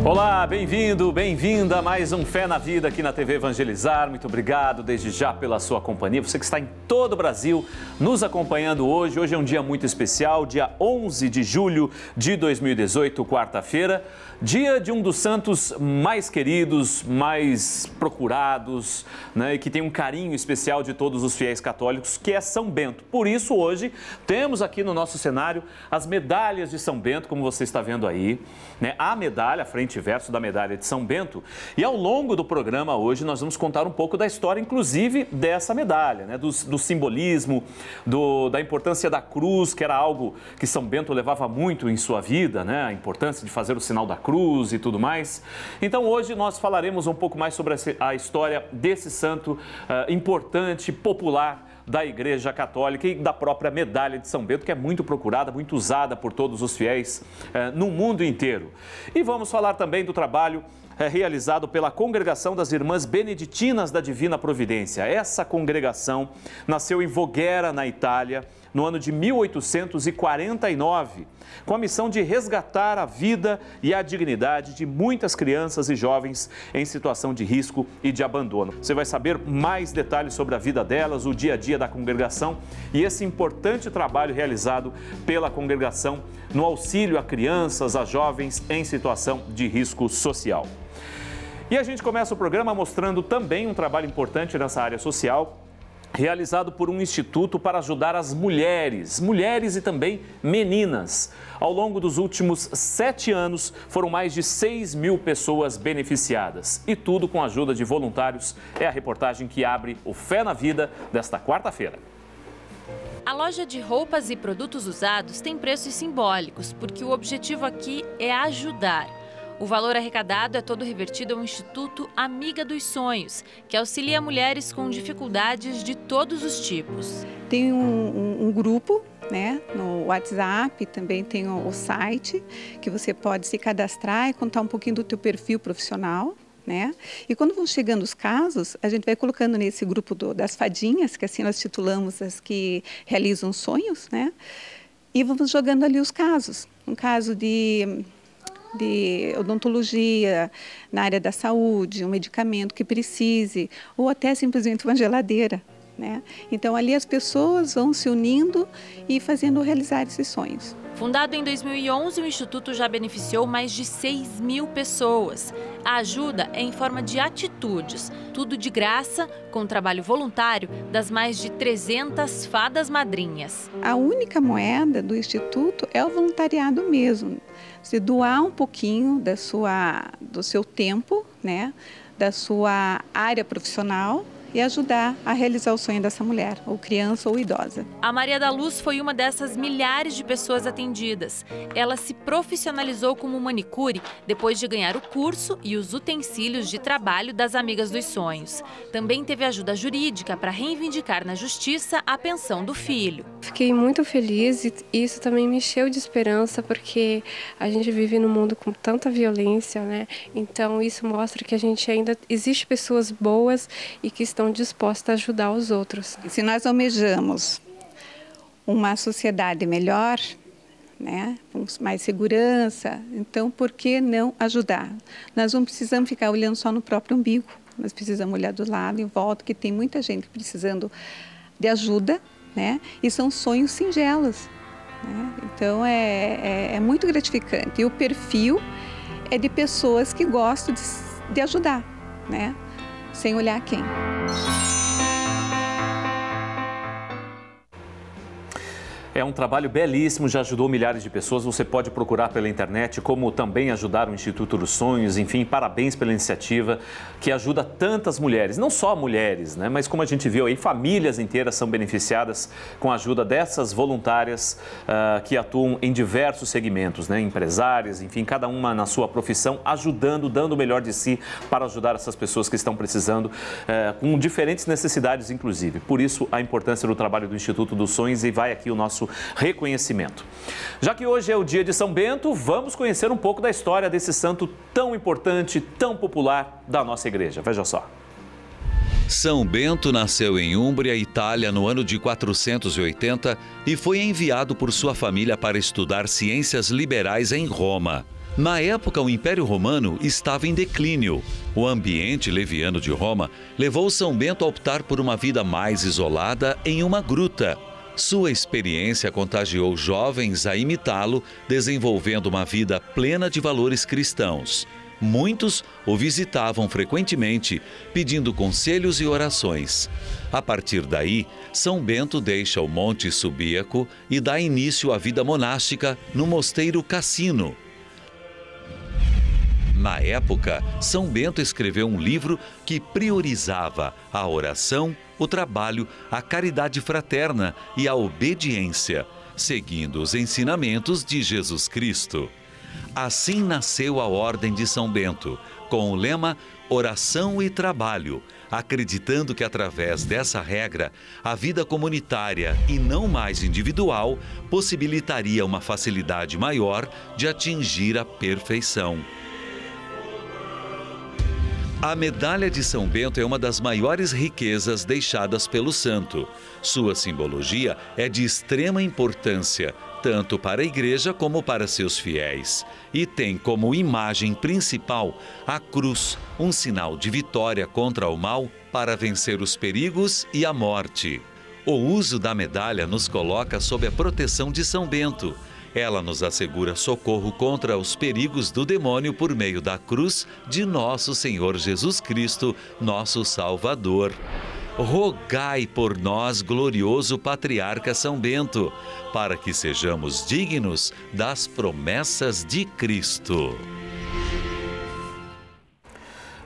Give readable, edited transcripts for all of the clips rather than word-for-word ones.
Olá, bem-vindo, bem-vinda a mais um Fé na Vida aqui na TV Evangelizar. Muito obrigado desde já pela sua companhia. Você que está em todo o Brasil nos acompanhando hoje. Hoje é um dia muito especial, dia 11 de julho de 2018, quarta-feira. Dia de um dos santos mais queridos, mais procurados, né, e que tem um carinho especial de todos os fiéis católicos, que é São Bento. Por isso, hoje, temos aqui no nosso cenário as medalhas de São Bento, como você está vendo aí, né? A medalha, frente e verso da medalha de São Bento. E ao longo do programa hoje, nós vamos contar um pouco da história, inclusive, dessa medalha, né? Do simbolismo, da importância da cruz, que era algo que São Bento levava muito em sua vida, né? A importância de fazer o sinal da cruz e tudo mais. Então hoje nós falaremos um pouco mais sobre a história desse santo importante, popular da Igreja Católica e da própria medalha de São Bento, que é muito procurada, muito usada por todos os fiéis no mundo inteiro. E vamos falar também do trabalho realizado pela Congregação das Irmãs Beneditinas da Divina Providência. Essa congregação nasceu em Voghera, na Itália, no ano de 1849, com a missão de resgatar a vida e a dignidade de muitas crianças e jovens em situação de risco e de abandono. Você vai saber mais detalhes sobre a vida delas, o dia a dia da congregação e esse importante trabalho realizado pela congregação no auxílio a crianças, a jovens em situação de risco social. E a gente começa o programa mostrando também um trabalho importante nessa área social, realizado por um instituto para ajudar as mulheres e também meninas. Ao longo dos últimos 7 anos, foram mais de 6.000 pessoas beneficiadas. E tudo com a ajuda de voluntários. É a reportagem que abre o Fé na Vida desta quarta-feira. A loja de roupas e produtos usados tem preços simbólicos, porque o objetivo aqui é ajudar. O valor arrecadado é todo revertido ao Instituto Amiga dos Sonhos, que auxilia mulheres com dificuldades de todos os tipos. Tem um grupo, né, no WhatsApp, também tem o site, que você pode se cadastrar e contar um pouquinho do teu perfil profissional, né? E quando vão chegando os casos, a gente vai colocando nesse grupo das fadinhas, que assim nós titulamos as que realizam sonhos, né? E vamos jogando ali os casos. Um caso de odontologia, na área da saúde, um medicamento que precise, ou até simplesmente uma geladeira, né? Então ali as pessoas vão se unindo e fazendo realizar esses sonhos. Fundado em 2011, o Instituto já beneficiou mais de 6.000 pessoas. A ajuda é em forma de atitudes, tudo de graça, com trabalho voluntário das mais de 300 fadas madrinhas. A única moeda do Instituto é o voluntariado mesmo. Você doar um pouquinho do seu tempo, né, da sua área profissional, e ajudar a realizar o sonho dessa mulher, ou criança ou idosa. A Maria da Luz foi uma dessas milhares de pessoas atendidas. Ela se profissionalizou como manicure depois de ganhar o curso e os utensílios de trabalho das Amigas dos Sonhos. Também teve ajuda jurídica para reivindicar na justiça a pensão do filho. Fiquei muito feliz e isso também me encheu de esperança, porque a gente vive num mundo com tanta violência, né? Então isso mostra que a gente ainda existe pessoas boas e que estão dispostas a ajudar os outros. Se nós almejamos uma sociedade melhor, né, com mais segurança, então por que não ajudar? Nós não precisamos ficar olhando só no próprio umbigo, nós precisamos olhar do lado, em volta, que tem muita gente precisando de ajuda, né, e são sonhos singelos, né? Então é muito gratificante. E o perfil é de pessoas que gostam de ajudar, né? Sem olhar quem. É um trabalho belíssimo, já ajudou milhares de pessoas. Você pode procurar pela internet, como também ajudar o Instituto dos Sonhos. Enfim, parabéns pela iniciativa que ajuda tantas mulheres. Não só mulheres, né? Mas como a gente viu aí, famílias inteiras são beneficiadas com a ajuda dessas voluntárias que atuam em diversos segmentos, né? Empresárias, enfim, cada uma na sua profissão, ajudando, dando o melhor de si para ajudar essas pessoas que estão precisando, com diferentes necessidades, inclusive. Por isso, a importância do trabalho do Instituto dos Sonhos, e vai aqui o nosso reconhecimento. Já que hoje é o dia de São Bento, vamos conhecer um pouco da história desse santo tão importante, tão popular da nossa igreja. Veja só. São Bento nasceu em Úmbria, Itália, no ano de 480 e foi enviado por sua família para estudar ciências liberais em Roma. Na época, o Império Romano estava em declínio. O ambiente leviano de Roma levou São Bento a optar por uma vida mais isolada em uma gruta. Sua experiência contagiou jovens a imitá-lo, desenvolvendo uma vida plena de valores cristãos. Muitos o visitavam frequentemente, pedindo conselhos e orações. A partir daí, São Bento deixa o Monte Subíaco e dá início à vida monástica no Mosteiro Cassino. Na época, São Bento escreveu um livro que priorizava a oração, o trabalho, a caridade fraterna e a obediência, seguindo os ensinamentos de Jesus Cristo. Assim nasceu a Ordem de São Bento, com o lema Oração e Trabalho, acreditando que através dessa regra, a vida comunitária e não mais individual possibilitaria uma facilidade maior de atingir a perfeição. A medalha de São Bento é uma das maiores riquezas deixadas pelo santo. Sua simbologia é de extrema importância, tanto para a igreja como para seus fiéis. E tem como imagem principal a cruz, um sinal de vitória contra o mal para vencer os perigos e a morte. O uso da medalha nos coloca sob a proteção de São Bento. Ela nos assegura socorro contra os perigos do demônio por meio da cruz de nosso Senhor Jesus Cristo, nosso Salvador. Rogai por nós, glorioso Patriarca São Bento, para que sejamos dignos das promessas de Cristo.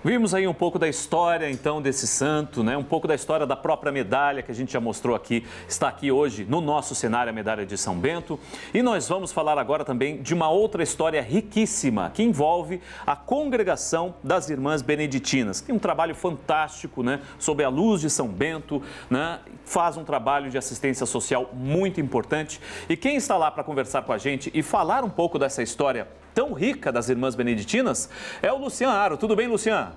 Vimos aí um pouco da história, então, desse santo, né? Um pouco da história da própria medalha que a gente já mostrou aqui. Está aqui hoje no nosso cenário a medalha de São Bento. E nós vamos falar agora também de uma outra história riquíssima que envolve a congregação das Irmãs Beneditinas. Tem um trabalho fantástico, né? Sob a luz de São Bento, né? Faz um trabalho de assistência social muito importante. E quem está lá para conversar com a gente e falar um pouco dessa história tão rica das Irmãs Beneditinas é o Lucian Aro. Tudo bem, Lucian?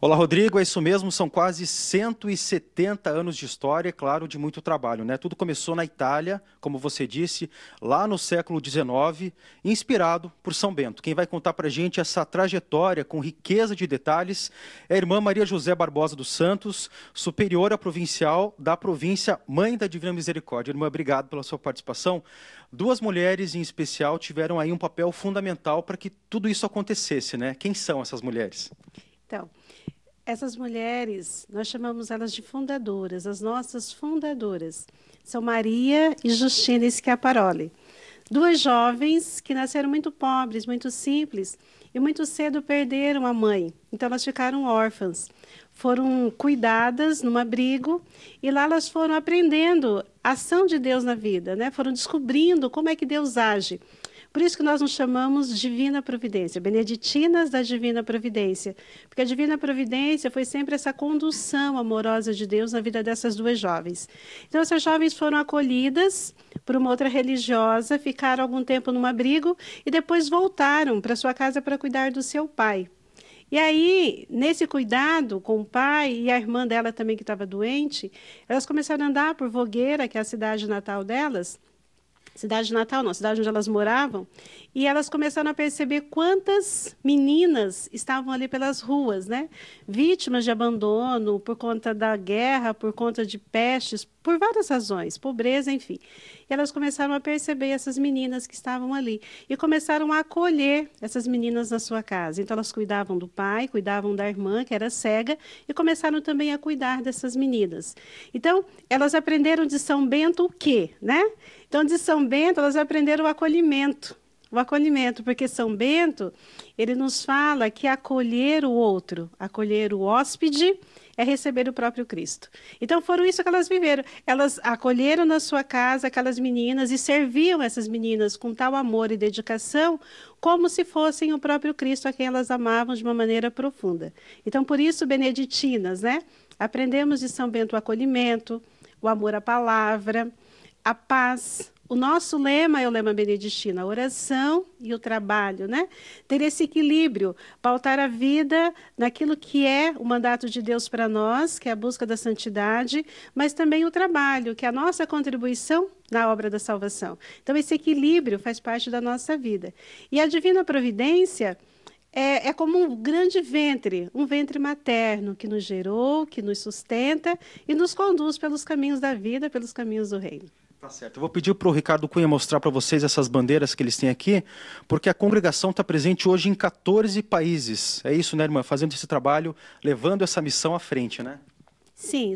Olá, Rodrigo, é isso mesmo, são quase 170 anos de história, claro, de muito trabalho, né? Tudo começou na Itália, como você disse, lá no século XIX, inspirado por São Bento. Quem vai contar para a gente essa trajetória com riqueza de detalhes é a irmã Maria José Barbosa dos Santos, superiora provincial da província Mãe da Divina Misericórdia. Irmã, obrigado pela sua participação. Duas mulheres, em especial, tiveram aí um papel fundamental para que tudo isso acontecesse, né? Quem são essas mulheres? Então, essas mulheres, nós chamamos elas de fundadoras, as nossas fundadoras. São Maria e Justina Schiaparoli. Duas jovens que nasceram muito pobres, muito simples, e muito cedo perderam a mãe. Então, elas ficaram órfãs. Foram cuidadas num abrigo e lá elas foram aprendendo a ação de Deus na vida, né? Foram descobrindo como é que Deus age. Por isso que nós nos chamamos Divina Providência, Beneditinas da Divina Providência, porque a Divina Providência foi sempre essa condução amorosa de Deus na vida dessas duas jovens. Então, essas jovens foram acolhidas por uma outra religiosa, ficaram algum tempo num abrigo e depois voltaram para sua casa para cuidar do seu pai. E aí, nesse cuidado com o pai e a irmã dela também que estava doente, elas começaram a andar por Vogueira, que é a cidade natal delas, cidade natal não, cidade onde elas moravam, e elas começaram a perceber quantas meninas estavam ali pelas ruas, né? Vítimas de abandono por conta da guerra, por conta de pestes, por várias razões, pobreza, enfim. E elas começaram a perceber essas meninas que estavam ali e começaram a acolher essas meninas na sua casa. Então, elas cuidavam do pai, cuidavam da irmã, que era cega, e começaram também a cuidar dessas meninas. Então, elas aprenderam de São Bento o quê, né? Então, de São Bento, elas aprenderam o acolhimento, porque São Bento, ele nos fala que acolher o outro, acolher o hóspede, é receber o próprio Cristo. Então, foram isso que elas viveram. Elas acolheram na sua casa aquelas meninas e serviam essas meninas com tal amor e dedicação, como se fossem o próprio Cristo a quem elas amavam de uma maneira profunda. Então, por isso, beneditinas, né? Aprendemos de São Bento o acolhimento, o amor à palavra, a paz, o nosso lema é o lema beneditino, a oração e o trabalho, né? Ter esse equilíbrio, pautar a vida naquilo que é o mandato de Deus para nós, que é a busca da santidade, mas também o trabalho, que é a nossa contribuição na obra da salvação. Então, esse equilíbrio faz parte da nossa vida. E a divina providência é como um grande ventre, um ventre materno que nos gerou, que nos sustenta e nos conduz pelos caminhos da vida, pelos caminhos do reino. Tá certo. Eu vou pedir para o Ricardo Cunha mostrar para vocês essas bandeiras que eles têm aqui, porque a congregação está presente hoje em 14 países. É isso, né, irmã? Fazendo esse trabalho, levando essa missão à frente, né? Sim,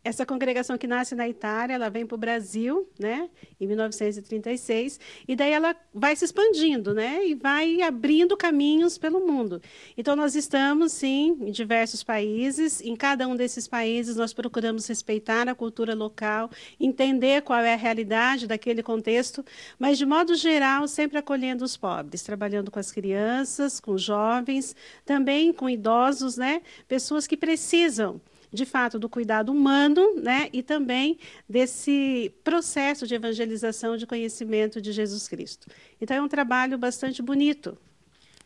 essa congregação que nasce na Itália, ela vem para o Brasil, né, em 1936, e daí ela vai se expandindo, né, e vai abrindo caminhos pelo mundo. Então, nós estamos, sim, em diversos países. Em cada um desses países, nós procuramos respeitar a cultura local, entender qual é a realidade daquele contexto, mas, de modo geral, sempre acolhendo os pobres, trabalhando com as crianças, com jovens, também com idosos, né, pessoas que precisam de fato, do cuidado humano, né, e também desse processo de evangelização, de conhecimento de Jesus Cristo. Então, é um trabalho bastante bonito.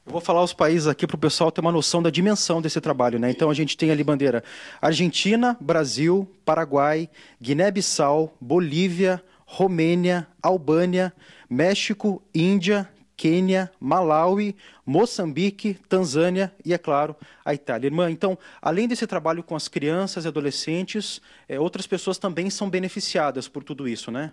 Eu vou falar os países aqui para o pessoal ter uma noção da dimensão desse trabalho, né? Então, a gente tem ali bandeira Argentina, Brasil, Paraguai, Guiné-Bissau, Bolívia, Romênia, Albânia, México, Índia, Quênia, Malawi, Moçambique, Tanzânia e, é claro, a Itália. Irmã, então, além desse trabalho com as crianças e adolescentes, outras pessoas também são beneficiadas por tudo isso, né?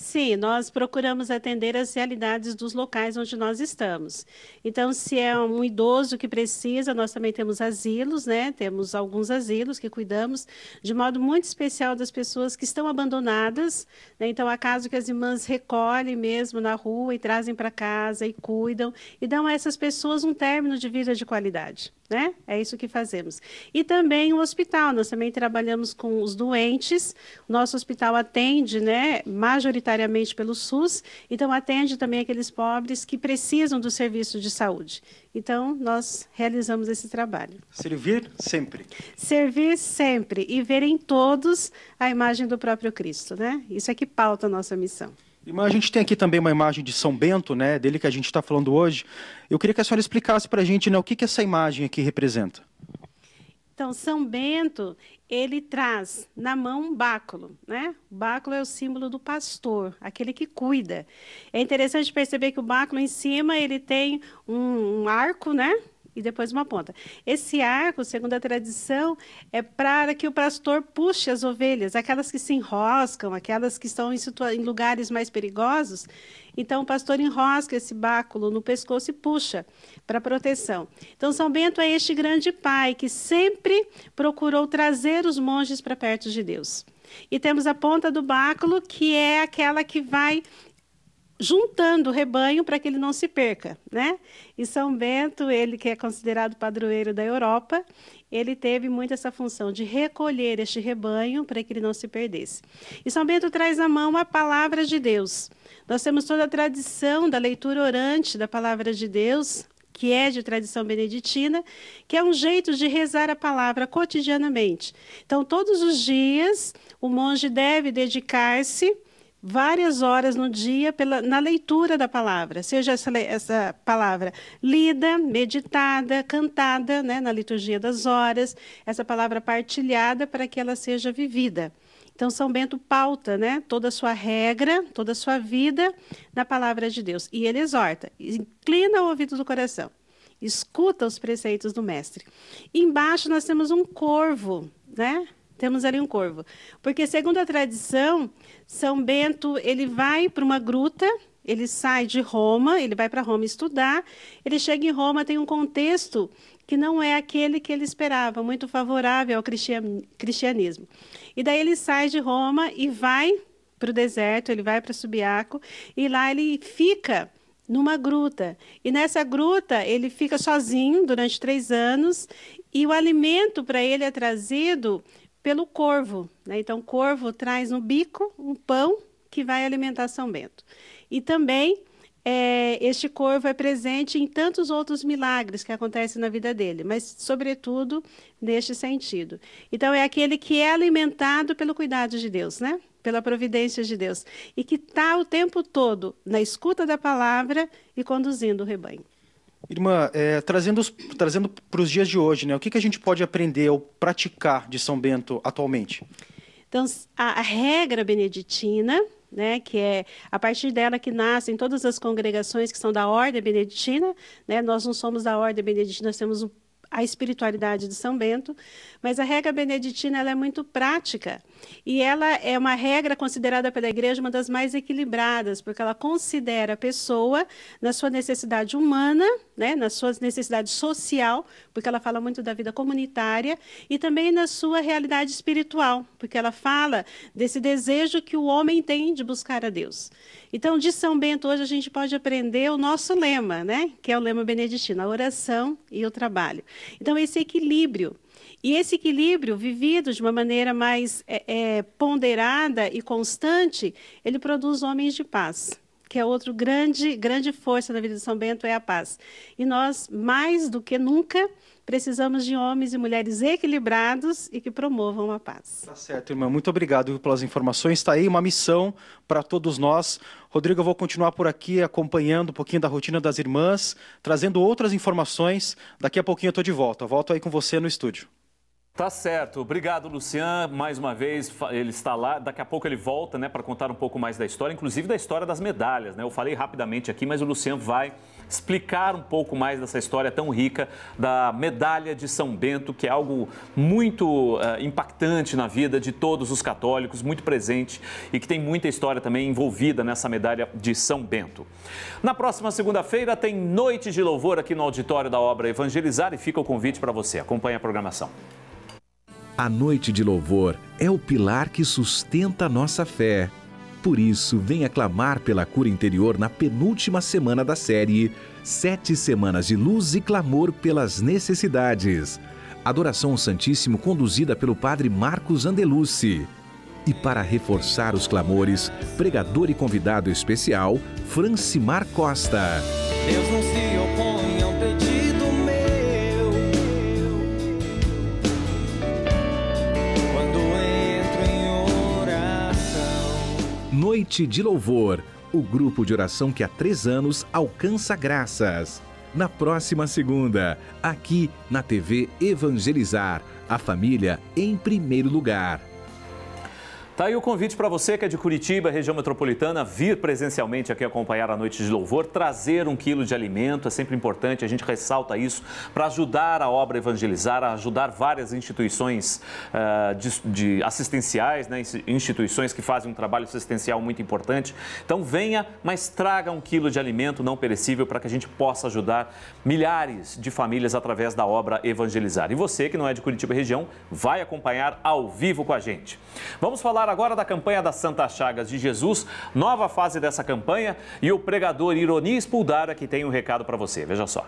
Sim, nós procuramos atender as realidades dos locais onde nós estamos. Então, se é um idoso que precisa, nós também temos asilos, né? Temos alguns asilos que cuidamos de modo muito especial das pessoas que estão abandonadas, né? Então, há casos que as irmãs recolhem mesmo na rua e trazem para casa e cuidam e dão a essas pessoas um término de vida de qualidade, né? É isso que fazemos. E também o hospital, nós também trabalhamos com os doentes. O nosso hospital atende, né, majoritariamente pelo SUS, então atende também aqueles pobres que precisam do serviço de saúde. Então, nós realizamos esse trabalho. Servir sempre. Servir sempre e ver em todos a imagem do próprio Cristo, né? Isso é que pauta a nossa missão. Irmã, a gente tem aqui também uma imagem de São Bento, né, dele que a gente está falando hoje. Eu queria que a senhora explicasse para a gente, né, o que essa imagem aqui representa. Então, São Bento, ele traz na mão um báculo, né? O báculo é o símbolo do pastor, aquele que cuida. É interessante perceber que o báculo em cima, ele tem um arco, né? E depois uma ponta. Esse arco, segundo a tradição, é para que o pastor puxe as ovelhas, aquelas que se enroscam, aquelas que estão em lugares mais perigosos. Então, o pastor enrosca esse báculo no pescoço e puxa para proteção. Então, São Bento é este grande pai que sempre procurou trazer os monges para perto de Deus. E temos a ponta do báculo, que é aquela que vai juntando o rebanho para que ele não se perca, né? E São Bento, ele que é considerado padroeiro da Europa, ele teve muito essa função de recolher este rebanho para que ele não se perdesse. E São Bento traz na mão a palavra de Deus. Nós temos toda a tradição da leitura orante da palavra de Deus, que é de tradição beneditina, que é um jeito de rezar a palavra cotidianamente. Então, todos os dias, o monge deve dedicar-se várias horas no dia na leitura da palavra, seja essa palavra lida, meditada, cantada, né, na liturgia das horas, essa palavra partilhada para que ela seja vivida. Então, São Bento pauta, né, toda a sua regra, toda a sua vida na palavra de Deus. E ele exorta, inclina o ouvido do coração, escuta os preceitos do mestre. E embaixo nós temos um corvo, né? Temos ali um corvo. Porque, segundo a tradição, São Bento, ele vai para uma gruta, ele sai de Roma, ele vai para Roma estudar, ele chega em Roma, tem um contexto que não é aquele que ele esperava, muito favorável ao cristianismo. E daí ele sai de Roma e vai para o deserto, ele vai para Subiaco, e lá ele fica numa gruta. E nessa gruta ele fica sozinho durante 3 anos, e o alimento para ele é trazido pelo corvo, né? Então, o corvo traz no bico um pão que vai alimentar São Bento. E também este corvo é presente em tantos outros milagres que acontecem na vida dele, mas, sobretudo, neste sentido. Então, é aquele que é alimentado pelo cuidado de Deus, né? pela providência de Deus, e que está o tempo todo na escuta da palavra e conduzindo o rebanho. Irmã, trazendo para os dias de hoje, né, o que a gente pode aprender ou praticar de São Bento atualmente? Então, a regra beneditina, né, que é a partir dela que nascem todas as congregações que são da Ordem Beneditina, né, nós não somos da Ordem Beneditina, nós temos a espiritualidade de São Bento, mas a regra beneditina ela é muito prática e ela é uma regra considerada pela Igreja uma das mais equilibradas, porque ela considera a pessoa na sua necessidade humana, né, na sua necessidade social, porque ela fala muito da vida comunitária, e também na sua realidade espiritual, porque ela fala desse desejo que o homem tem de buscar a Deus. Então, de São Bento, hoje a gente pode aprender o nosso lema, né, que é o lema beneditino, a oração e o trabalho. Então, esse equilíbrio. E esse equilíbrio, vivido de uma maneira mais ponderada e constante, ele produz homens de paz, que é outra grande força da vida de São Bento, é a paz. E nós, mais do que nunca, precisamos de homens e mulheres equilibrados e que promovam a paz. Tá certo, irmã. Muito obrigado pelas informações. Está aí uma missão para todos nós. Rodrigo, eu vou continuar por aqui acompanhando um pouquinho da rotina das irmãs, trazendo outras informações. Daqui a pouquinho eu estou de volta. Volto aí com você no estúdio. Tá certo. Obrigado, Luciano. Mais uma vez, ele está lá. Daqui a pouco ele volta, né, para contar um pouco mais da história, inclusive da história das medalhas, né? Eu falei rapidamente aqui, mas o Luciano vai explicar um pouco mais dessa história tão rica da medalha de São Bento, que é algo muito impactante na vida de todos os católicos, muito presente e que tem muita história também envolvida nessa medalha de São Bento. Na próxima segunda-feira tem Noite de Louvor aqui no auditório da Obra Evangelizar e fica o convite para você. Acompanhe a programação. A Noite de Louvor é o pilar que sustenta a nossa fé. Por isso, venha clamar pela cura interior na penúltima semana da série 7 Semanas de Luz e Clamor pelas Necessidades. Adoração ao Santíssimo conduzida pelo Padre Marcos Andelucci. E para reforçar os clamores, pregador e convidado especial, Francimar Costa. Deus não se opõe ao pedido meu. Quando entro em oração. Noite de Louvor, o grupo de oração que há 3 anos alcança graças. Na próxima segunda, aqui na TV Evangelizar, a família em primeiro lugar. Tá aí o convite para você que é de Curitiba, região metropolitana, vir presencialmente aqui acompanhar a Noite de Louvor, trazer 1 quilo de alimento, é sempre importante, a gente ressalta isso, para ajudar a Obra Evangelizar, a ajudar várias instituições assistenciais, né, instituições que fazem um trabalho assistencial muito importante. Então venha, mas traga 1 quilo de alimento não perecível para que a gente possa ajudar milhares de famílias através da Obra Evangelizar. E você que não é de Curitiba região, vai acompanhar ao vivo com a gente. Vamos falar agora da campanha das Santas Chagas de Jesus, nova fase dessa campanha, e o pregador Ironias Puldara que tem um recado para você. Veja só.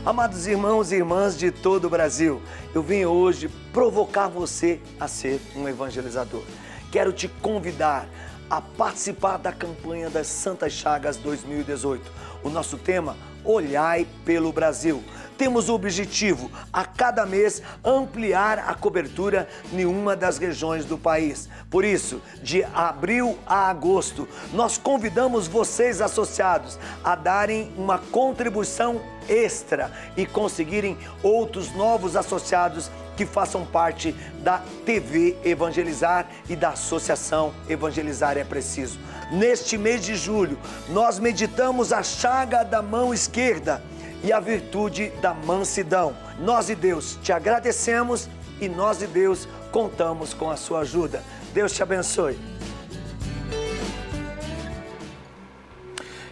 Amados irmãos e irmãs de todo o Brasil, eu vim hoje provocar você a ser um evangelizador. Quero te convidar a participar da campanha das Santas Chagas 2018. O nosso tema, Olhai pelo Brasil. Temos o objetivo, a cada mês, ampliar a cobertura em uma das regiões do país. Por isso, de abril a agosto, nós convidamos vocês associados a darem uma contribuição extra e conseguirem outros novos associados que façam parte da TV Evangelizar e da Associação Evangelizar é Preciso. Neste mês de julho, nós meditamos a chaga da mão esquerda e a virtude da mansidão. Nós e Deus te agradecemos e nós e Deus contamos com a sua ajuda. Deus te abençoe.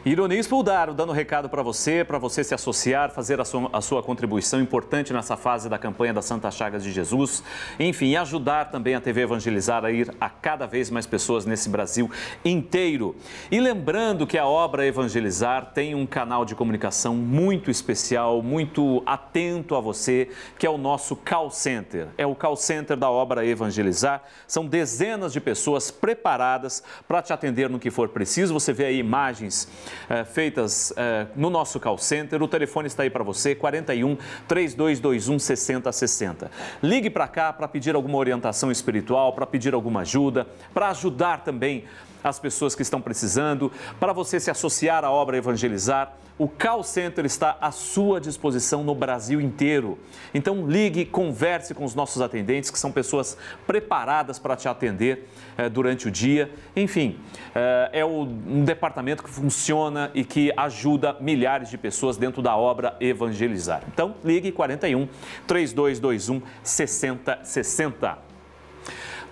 Ironias Puldara dando recado para você se associar, fazer a sua contribuição importante nessa fase da campanha das Santas Chagas de Jesus. Enfim, ajudar também a TV Evangelizar a ir a cada vez mais pessoas nesse Brasil inteiro. E lembrando que a Obra Evangelizar tem um canal de comunicação muito especial, muito atento a você, que é o nosso call center. É o call center da Obra Evangelizar. São dezenas de pessoas preparadas para te atender no que for preciso. Você vê aí imagens feitas no nosso call center. O telefone está aí para você, 41 3221 6060. Ligue para cá para pedir alguma orientação espiritual, para pedir alguma ajuda, para ajudar também as pessoas que estão precisando, para você se associar à obra Evangelizar. O call center está à sua disposição no Brasil inteiro. Então ligue, converse com os nossos atendentes, que são pessoas preparadas para te atender durante o dia. Enfim, é um departamento que funciona e que ajuda milhares de pessoas dentro da obra Evangelizar. Então ligue 41 3221 6060.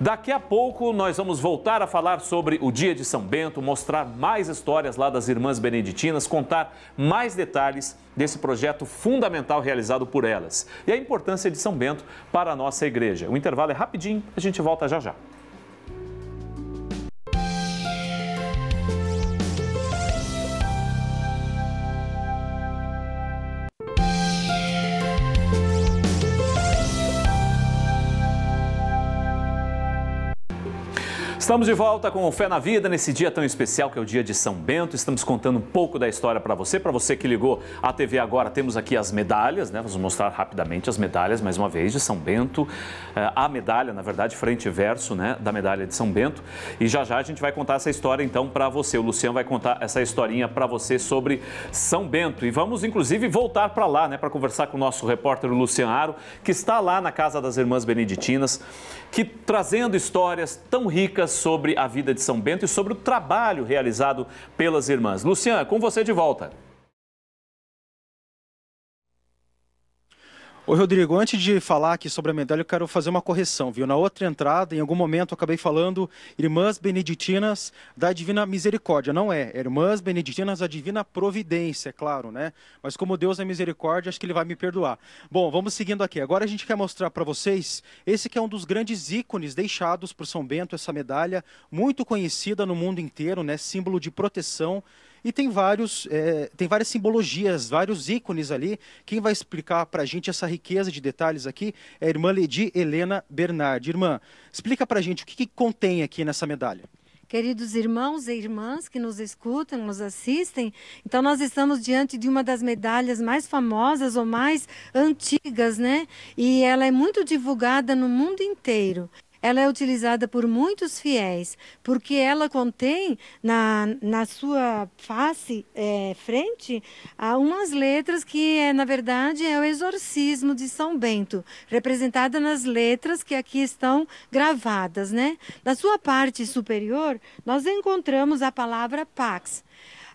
Daqui a pouco nós vamos voltar a falar sobre o dia de São Bento, mostrar mais histórias lá das Irmãs Beneditinas, contar mais detalhes desse projeto fundamental realizado por elas e a importância de São Bento para a nossa igreja. O intervalo é rapidinho, a gente volta já já. Estamos de volta com o Fé na Vida, nesse dia tão especial que é o dia de São Bento. Estamos contando um pouco da história para você que ligou a TV agora. Temos aqui as medalhas, né? Vamos mostrar rapidamente as medalhas, mais uma vez, de São Bento. A medalha, na verdade, frente e verso, né, da medalha de São Bento. E já já a gente vai contar essa história, então, para você. O Luciano vai contar essa historinha para você sobre São Bento. E vamos, inclusive, voltar para lá, né, para conversar com o nosso repórter, o Luciano Aro, que está lá na Casa das Irmãs Beneditinas, que trazendo histórias tão ricas sobre a vida de São Bento e sobre o trabalho realizado pelas irmãs. Luciana, com você de volta. Oi, Rodrigo, antes de falar aqui sobre a medalha, eu quero fazer uma correção, viu? Na outra entrada, em algum momento, eu acabei falando Irmãs Beneditinas da Divina Misericórdia. Não é Irmãs Beneditinas da Divina Providência, é claro, né? Mas como Deus é misericórdia, acho que Ele vai me perdoar. Bom, vamos seguindo aqui. Agora a gente quer mostrar para vocês esse que é um dos grandes ícones deixados por São Bento, essa medalha muito conhecida no mundo inteiro, né? Símbolo de proteção. E tem várias simbologias, vários ícones ali. Quem vai explicar para a gente essa riqueza de detalhes aqui é a irmã Ledi Helena Bernardi. Irmã, explica para a gente o que contém aqui nessa medalha. Queridos irmãos e irmãs que nos escutam, nos assistem, então nós estamos diante de uma das medalhas mais famosas ou mais antigas, né? E ela é muito divulgada no mundo inteiro. Ela é utilizada por muitos fiéis, porque ela contém na sua face, frente, umas letras que, na verdade, é o exorcismo de São Bento, representada nas letras que aqui estão gravadas, né? Na sua parte superior, nós encontramos a palavra Pax.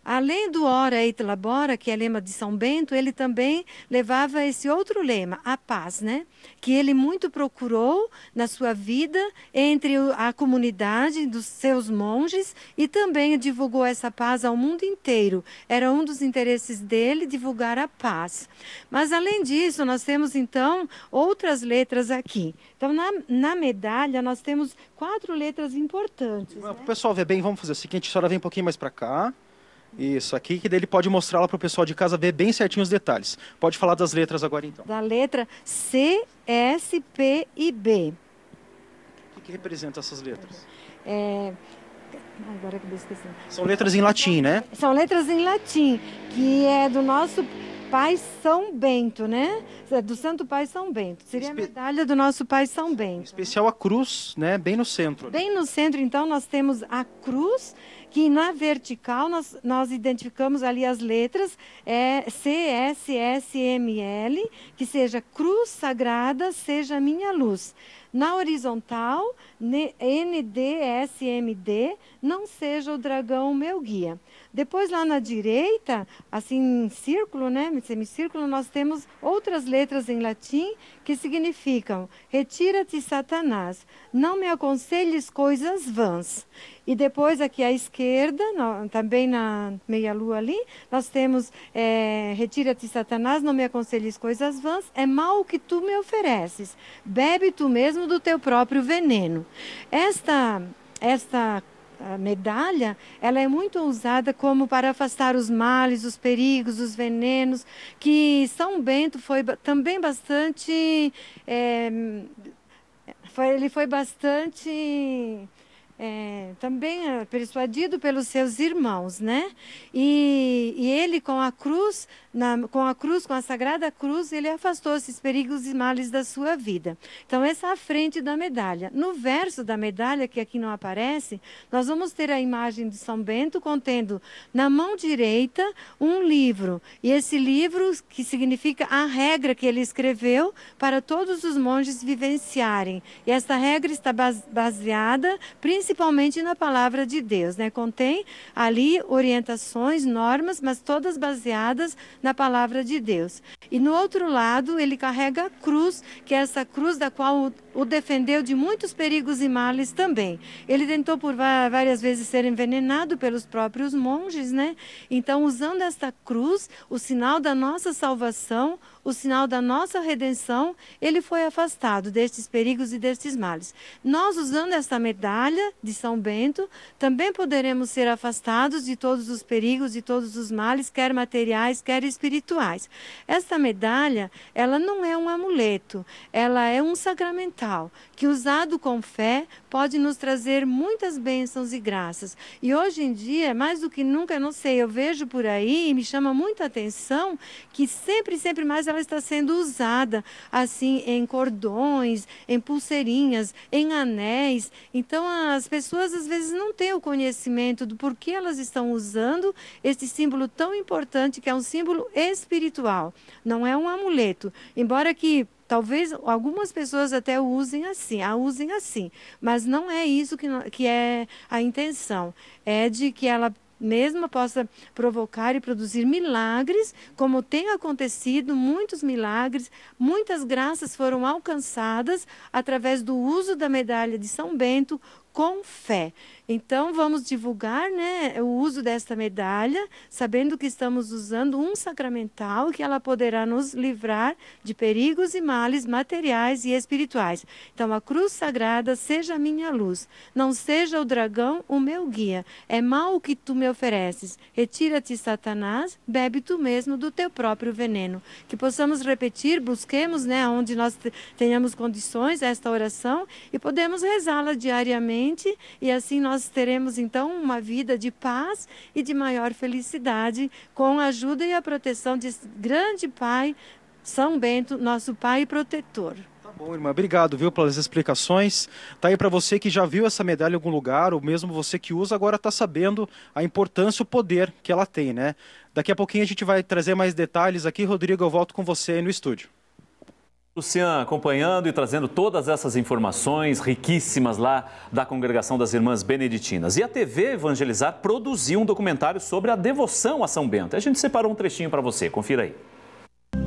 Além do Ora et Labora, que é lema de São Bento, ele também levava esse outro lema, a paz, né? Que ele muito procurou na sua vida entre a comunidade dos seus monges e também divulgou essa paz ao mundo inteiro. Era um dos interesses dele divulgar a paz. Mas além disso, nós temos então outras letras aqui. Então na medalha nós temos 4 letras importantes. Para o pessoal ver bem, vamos fazer o seguinte, a senhora vem um pouquinho mais para cá. Isso aqui, que daí ele pode mostrar lá para o pessoal de casa ver bem certinho os detalhes. Pode falar das letras agora, então. Da letra C, S, P e B. O que representa essas letras? Agora que eu esqueci. São letras em latim, né? São letras em latim, que é do nosso Pai São Bento, né? Do Santo Pai São Bento. Seria a medalha do nosso Pai São Bento. Em especial a cruz, né? Bem no centro. Bem no centro, então, nós temos a cruz, que na vertical nós identificamos ali as letras CSSML, que seja cruz sagrada, seja minha luz. Na horizontal, NDSMD, não seja o dragão meu guia. Depois lá na direita, assim em círculo, né, semicírculo, nós temos outras letras em latim que significam: retira-te, Satanás, não me aconselhes coisas vãs. E depois aqui à esquerda, também na meia-lua ali, nós temos retira-te, Satanás, não me aconselhes coisas vãs, é mal o que tu me ofereces, bebe tu mesmo do teu próprio veneno. Esta medalha, ela é muito usada como para afastar os males, os perigos, os venenos, que São Bento foi também bastante... ele foi bastante também persuadido pelos seus irmãos, né? E ele com a cruz, com a Sagrada Cruz, ele afastou esses perigos e males da sua vida. Então, essa é a frente da medalha. No verso da medalha, que aqui não aparece, nós vamos ter a imagem de São Bento contendo na mão direita um livro. E esse livro, que significa a regra que ele escreveu para todos os monges vivenciarem. E essa regra está baseada principalmente na palavra de Deus, né? Contém ali orientações, normas, mas todas baseadas na palavra de Deus. E no outro lado, ele carrega a cruz, que é essa cruz da qual o defendeu de muitos perigos e males também. Ele tentou por várias vezes ser envenenado pelos próprios monges, né? Então, usando esta cruz, o sinal da nossa salvação, o sinal da nossa redenção, ele foi afastado destes perigos e destes males. Nós, usando esta medalha de São Bento, também poderemos ser afastados de todos os perigos e todos os males, quer materiais, quer espirituais. Esta medalha, ela não é um amuleto, ela é um sacramental, que usado com fé, pode nos trazer muitas bênçãos e graças. E hoje em dia, mais do que nunca, não sei, eu vejo por aí e me chama muita atenção que sempre mais ela está sendo usada assim em cordões, em pulseirinhas, em anéis. Então as pessoas às vezes não têm o conhecimento do porquê elas estão usando esse símbolo tão importante, que é um símbolo espiritual. Não é um amuleto, embora que talvez algumas pessoas até a usem assim, mas não é isso que é a intenção. É de que ela mesma possa provocar e produzir milagres, como tem acontecido, muitos milagres, muitas graças foram alcançadas através do uso da medalha de São Bento com fé. Então, vamos divulgar, né, o uso desta medalha, sabendo que estamos usando um sacramental, que ela poderá nos livrar de perigos e males materiais e espirituais. Então, a cruz sagrada seja a minha luz, não seja o dragão o meu guia. É mal o que tu me ofereces. Retira-te, Satanás, bebe tu mesmo do teu próprio veneno. Que possamos repetir, busquemos, né, onde nós tenhamos condições, esta oração, e podemos rezá-la diariamente, e assim nós teremos então uma vida de paz e de maior felicidade, com a ajuda e a proteção desse grande Pai, São Bento, nosso Pai e protetor. Tá bom, irmã. Obrigado, viu, pelas explicações. Tá aí para você que já viu essa medalha em algum lugar, ou mesmo você que usa, agora está sabendo a importância, o poder que ela tem, né? Daqui a pouquinho a gente vai trazer mais detalhes aqui. Rodrigo, eu volto com você aí no estúdio. Lucian acompanhando e trazendo todas essas informações riquíssimas lá da Congregação das Irmãs Beneditinas. E a TV Evangelizar produziu um documentário sobre a devoção a São Bento. A gente separou um trechinho para você, confira aí.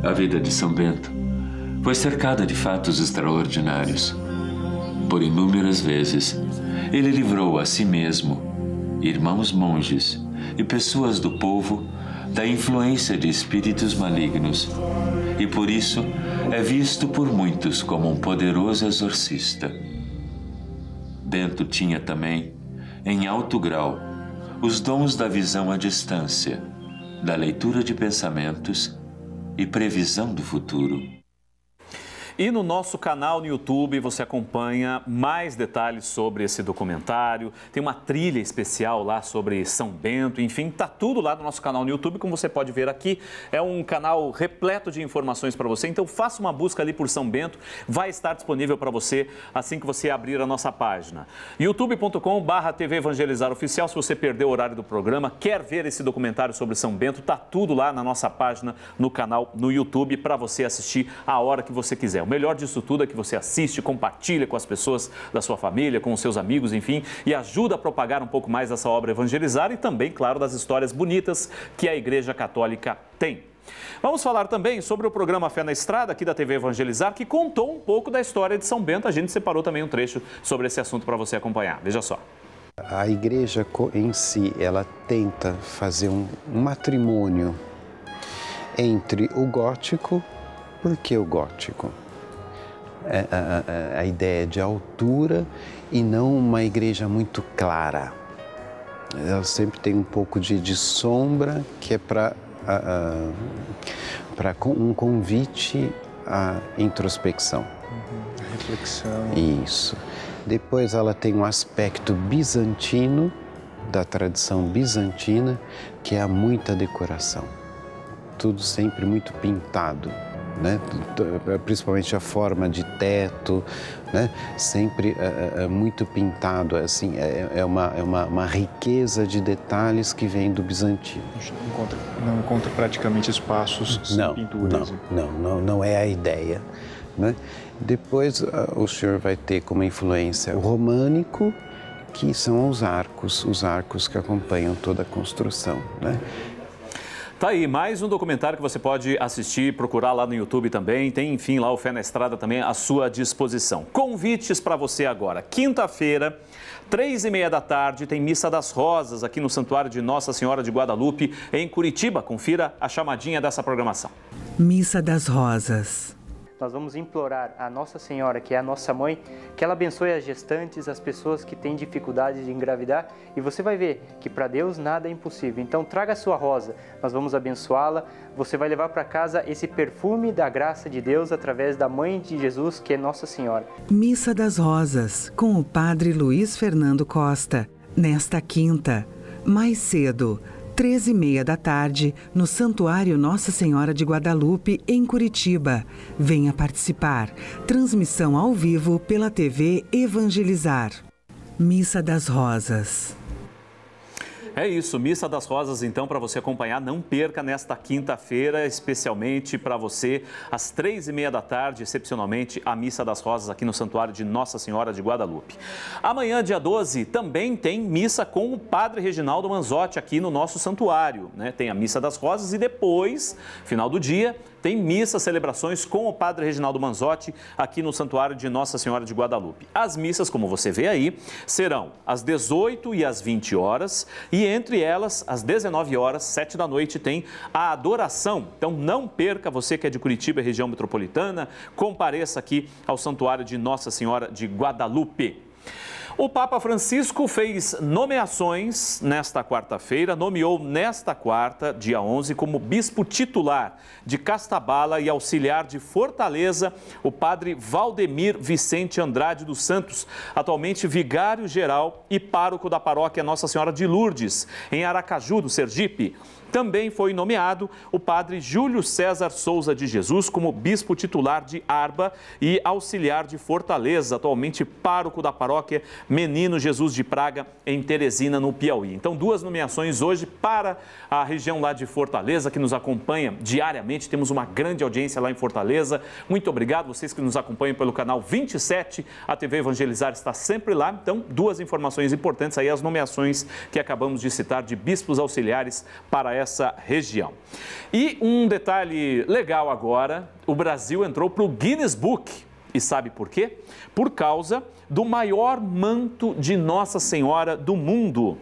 A vida de São Bento foi cercada de fatos extraordinários. Por inúmeras vezes, ele livrou a si mesmo, irmãos monges e pessoas do povo da influência de espíritos malignos. E por isso é visto por muitos como um poderoso exorcista. Bento tinha também, em alto grau, os dons da visão à distância, da leitura de pensamentos e previsão do futuro. E no nosso canal no YouTube você acompanha mais detalhes sobre esse documentário. Tem uma trilha especial lá sobre São Bento, enfim, tá tudo lá no nosso canal no YouTube, como você pode ver aqui. É um canal repleto de informações para você, então faça uma busca ali por São Bento, vai estar disponível para você assim que você abrir a nossa página. youtube.com/TV Evangelizar Oficial. Se você perdeu o horário do programa, quer ver esse documentário sobre São Bento, tá tudo lá na nossa página, no canal, no YouTube, para você assistir a hora que você quiser. O melhor disso tudo é que você assiste, compartilha com as pessoas da sua família, com os seus amigos, enfim, e ajuda a propagar um pouco mais essa obra Evangelizar e também, claro, das histórias bonitas que a Igreja Católica tem. Vamos falar também sobre o programa Fé na Estrada, aqui da TV Evangelizar, que contou um pouco da história de São Bento. A gente separou também um trecho sobre esse assunto para você acompanhar. Veja só. A Igreja em si, ela tenta fazer um matrimônio entre o gótico. Por que o gótico? A ideia de altura e não uma igreja muito clara. Ela sempre tem um pouco de sombra, que é para um convite à introspecção. Reflexão. Isso. Depois ela tem um aspecto bizantino, da tradição bizantina, que é muita decoração. Tudo sempre muito pintado, né? Principalmente a forma de teto, né? Sempre muito pintado, assim, é uma riqueza de detalhes que vem do bizantino. Não encontra praticamente espaços sem pinturas. Não é a ideia, né? Depois o senhor vai ter como influência o românico, que são os arcos que acompanham toda a construção, né? Tá aí, mais um documentário que você pode assistir, procurar lá no YouTube também. Tem, enfim, lá o Fé na Estrada também à sua disposição. Convites para você agora. Quinta-feira, 3h30 da tarde, tem Missa das Rosas aqui no Santuário de Nossa Senhora de Guadalupe, em Curitiba. Confira a chamadinha dessa programação. Missa das Rosas. Nós vamos implorar a Nossa Senhora, que é a nossa mãe, que ela abençoe as gestantes, as pessoas que têm dificuldade de engravidar, e você vai ver que para Deus nada é impossível. Então traga a sua rosa, nós vamos abençoá-la, você vai levar para casa esse perfume da graça de Deus através da Mãe de Jesus, que é Nossa Senhora. Missa das Rosas, com o Padre Luiz Fernando Costa, nesta quinta, mais cedo, 13h30 da tarde, no Santuário Nossa Senhora de Guadalupe, em Curitiba. Venha participar. Transmissão ao vivo pela TV Evangelizar. Missa das Rosas. É isso, Missa das Rosas, então, para você acompanhar. Não perca nesta quinta-feira, especialmente para você, às 3h30 da tarde, excepcionalmente, a Missa das Rosas aqui no Santuário de Nossa Senhora de Guadalupe. Amanhã, dia 12, também tem missa com o Padre Reginaldo Manzotti aqui no nosso santuário, né? Tem a Missa das Rosas e depois, final do dia, tem missa, celebrações com o Padre Reginaldo Manzotti aqui no Santuário de Nossa Senhora de Guadalupe. As missas, como você vê aí, serão às 18 e às 20 horas e entre elas, às 19 horas, 7 da noite, tem a adoração. Então não perca, você que é de Curitiba, região metropolitana, compareça aqui ao Santuário de Nossa Senhora de Guadalupe. O Papa Francisco fez nomeações nesta quarta-feira, nomeou nesta quarta, dia 11, como bispo titular de Castabala e auxiliar de Fortaleza, o padre Valdemir Vicente Andrade dos Santos, atualmente vigário-geral e pároco da paróquia Nossa Senhora de Lourdes, em Aracaju, do Sergipe. Também foi nomeado o padre Júlio César Souza de Jesus como bispo titular de Arba e auxiliar de Fortaleza, atualmente pároco da paróquia Menino Jesus de Praga, em Teresina, no Piauí. Então, duas nomeações hoje para a região lá de Fortaleza, que nos acompanha diariamente. Temos uma grande audiência lá em Fortaleza. Muito obrigado, vocês que nos acompanham pelo canal 27. A TV Evangelizar está sempre lá. Então, duas informações importantes aí, as nomeações que acabamos de citar de bispos auxiliares para essa região. E um detalhe legal agora, o Brasil entrou para o Guinness Book. E sabe por quê? Por causa do maior manto de Nossa Senhora do mundo,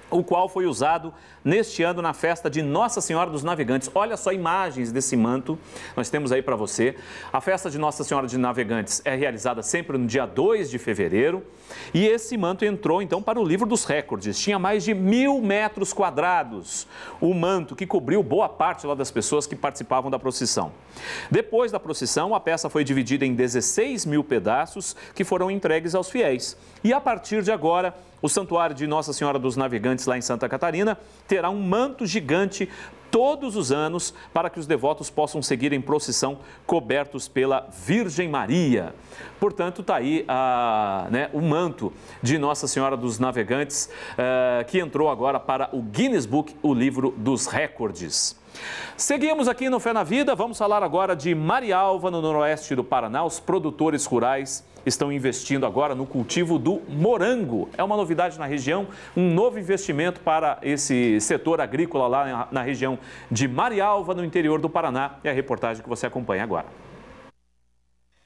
o qual foi usado neste ano na festa de Nossa Senhora dos Navegantes. Olha só imagens desse manto, nós temos aí para você. A festa de Nossa Senhora de Navegantes é realizada sempre no dia 2 de fevereiro e esse manto entrou então para o livro dos recordes. Tinha mais de 1.000 metros quadrados o manto que cobriu boa parte lá das pessoas que participavam da procissão. Depois da procissão, a peça foi dividida em 16.000 pedaços que foram entregues aos fiéis. E a partir de agora, o Santuário de Nossa Senhora dos Navegantes, lá em Santa Catarina, terá um manto gigante todos os anos para que os devotos possam seguir em procissão cobertos pela Virgem Maria. Portanto, está aí o manto de Nossa Senhora dos Navegantes, que entrou agora para o Guinness Book, o livro dos recordes. Seguimos aqui no Fé na Vida, vamos falar agora de Marialva, no noroeste do Paraná. Os produtores rurais estão investindo agora no cultivo do morango. É uma novidade na região, um novo investimento para esse setor agrícola lá na região de Marialva, no interior do Paraná. É a reportagem que você acompanha agora.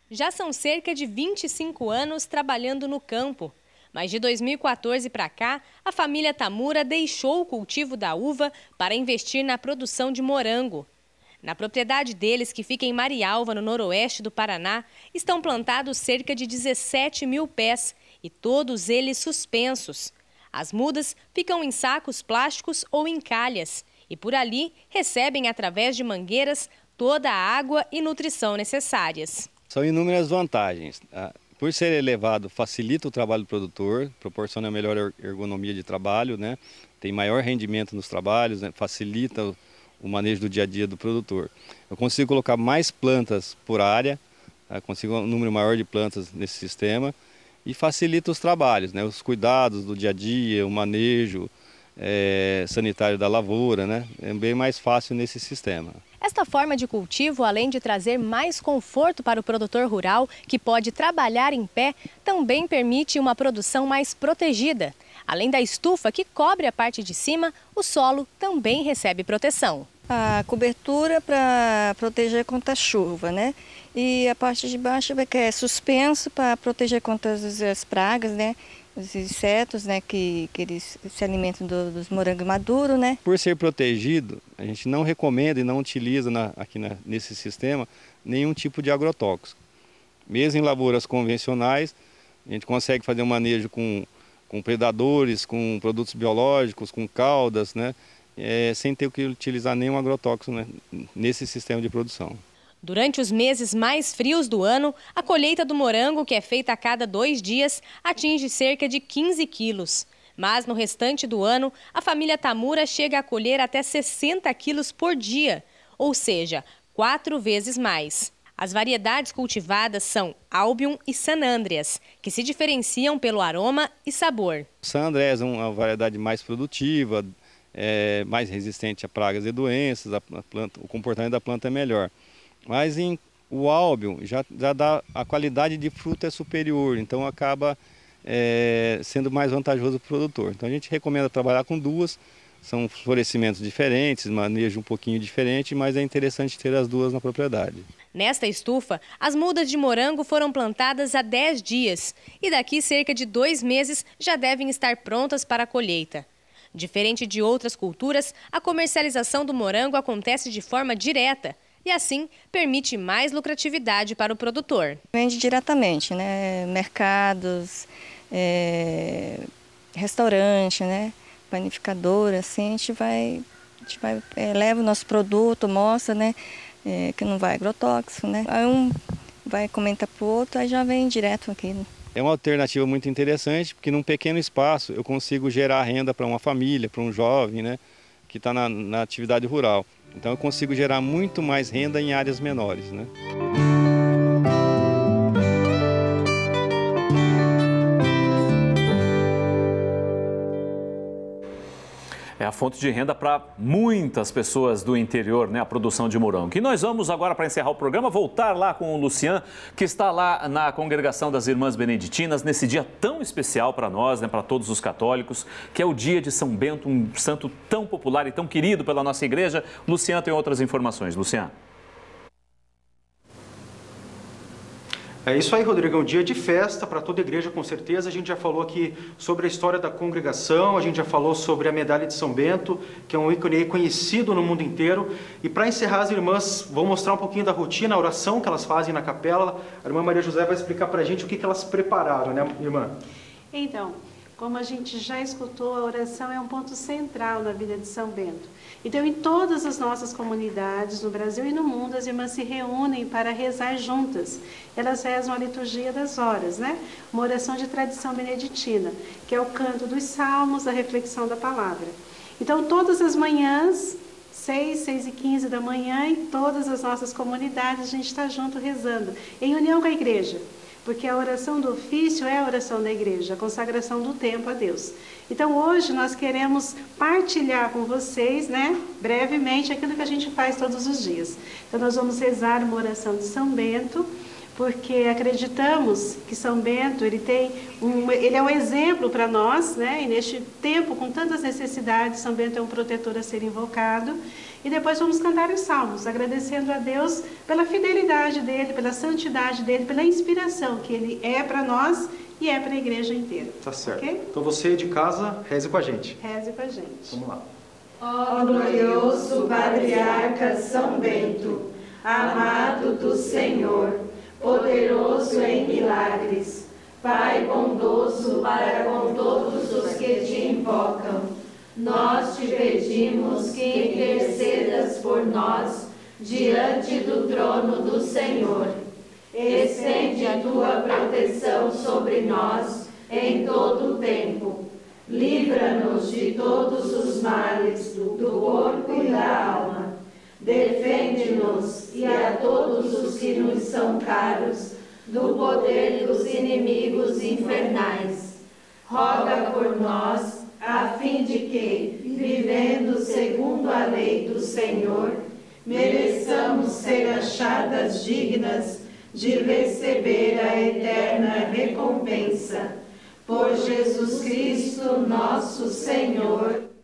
Já são cerca de 25 anos trabalhando no campo. Mas de 2014 para cá, a família Tamura deixou o cultivo da uva para investir na produção de morango. Na propriedade deles, que fica em Marialva, no noroeste do Paraná, estão plantados cerca de 17.000 pés e todos eles suspensos. As mudas ficam em sacos plásticos ou em calhas e por ali recebem através de mangueiras toda a água e nutrição necessárias. São inúmeras vantagens. Por ser elevado, facilita o trabalho do produtor, proporciona melhor ergonomia de trabalho, né? Tem maior rendimento nos trabalhos, né? Facilita o manejo do dia a dia do produtor. Eu consigo colocar mais plantas por área, tá? Consigo um número maior de plantas nesse sistema e facilita os trabalhos, né? Os cuidados do dia a dia, o manejo sanitário da lavoura, né? É bem mais fácil nesse sistema. Esta forma de cultivo, além de trazer mais conforto para o produtor rural, que pode trabalhar em pé, também permite uma produção mais protegida. Além da estufa que cobre a parte de cima, o solo também recebe proteção. A cobertura para proteger contra a chuva, né? E a parte de baixo que é suspenso para proteger contra as pragas, né? Os insetos, né, que eles se alimentam dos morangos maduros, né? Por ser protegido, a gente não recomenda e não utiliza nesse sistema nenhum tipo de agrotóxico. Mesmo em lavouras convencionais, a gente consegue fazer um manejo com predadores, com produtos biológicos, com caudas, né? Sem ter que utilizar nenhum agrotóxico, né, nesse sistema de produção. Durante os meses mais frios do ano, a colheita do morango, que é feita a cada 2 dias, atinge cerca de 15 quilos. Mas no restante do ano, a família Tamura chega a colher até 60 quilos por dia, ou seja, 4 vezes mais. As variedades cultivadas são Albion e San Andreas, que se diferenciam pelo aroma e sabor. San Andreas é uma variedade mais produtiva, mais resistente a pragas e doenças, o comportamento da planta é melhor. Mas o Albion já dá a qualidade de fruta é superior, então acaba sendo mais vantajoso para o produtor. Então a gente recomenda trabalhar com 2, são florescimentos diferentes, manejo um pouquinho diferente, mas é interessante ter as 2 na propriedade. Nesta estufa, as mudas de morango foram plantadas há 10 dias e daqui cerca de 2 meses já devem estar prontas para a colheita. Diferente de outras culturas, a comercialização do morango acontece de forma direta e assim permite mais lucratividade para o produtor. Vende diretamente, né? Mercados, restaurante, né? Panificadora, assim, a gente vai leva o nosso produto, mostra, né? Que não vai agrotóxico, né? Aí um vai comentar para o outro, aí já vem direto aqui. Né? É uma alternativa muito interessante, porque num pequeno espaço eu consigo gerar renda para uma família, para um jovem, né? Que está na atividade rural. Então eu consigo gerar muito mais renda em áreas menores, né? É a fonte de renda para muitas pessoas do interior, né? A produção de morango. E nós vamos agora, para encerrar o programa, voltar lá com o Lucian, que está lá na congregação das Irmãs Beneditinas, nesse dia tão especial para nós, né? Para todos os católicos, que é o dia de São Bento, um santo tão popular e tão querido pela nossa igreja. Lucian tem outras informações. Lucian. É isso aí, Rodrigo, é um dia de festa para toda a igreja, com certeza. A gente já falou aqui sobre a história da congregação, a gente já falou sobre a medalha de São Bento, que é um ícone conhecido no mundo inteiro. E para encerrar, as irmãs vão mostrar um pouquinho da rotina, a oração que elas fazem na capela. A irmã Maria José vai explicar para a gente o que elas prepararam, né, irmã? Então, como a gente já escutou, a oração é um ponto central na vida de São Bento. Então, em todas as nossas comunidades, no Brasil e no mundo, as irmãs se reúnem para rezar juntas. Elas rezam a liturgia das horas, né? Uma oração de tradição beneditina, que é o canto dos salmos, a reflexão da palavra. Então, todas as manhãs, 6, 6 e 15 da manhã, em todas as nossas comunidades, a gente está junto rezando, em união com a igreja. Porque a oração do ofício é a oração da igreja, a consagração do tempo a Deus. Então hoje nós queremos partilhar com vocês, né, brevemente, aquilo que a gente faz todos os dias. Então nós vamos rezar uma oração de São Bento, porque acreditamos que São Bento ele é um exemplo para nós, né? E neste tempo com tantas necessidades, São Bento é um protetor a ser invocado. E depois vamos cantar os salmos, agradecendo a Deus pela fidelidade dele, pela santidade dele, pela inspiração que ele é para nós e é para a igreja inteira. Tá certo. Okay? Então você de casa, reze com a gente. Reze com a gente. Vamos lá. Ó glorioso patriarca São Bento, amado do Senhor, poderoso em milagres, Pai bondoso para com todos os que te invocam, nós te pedimos que intercedas por nós diante do trono do Senhor. Estende a tua proteção sobre nós em todo o tempo. Livra-nos de todos os males do corpo e da alma. Defende-nos e a todos os que nos são caros do poder dos inimigos infernais. Roga por nós, a fim de que, vivendo segundo a lei do Senhor, mereçamos ser achadas dignas de receber a eterna recompensa. Por Jesus Cristo, nosso Senhor.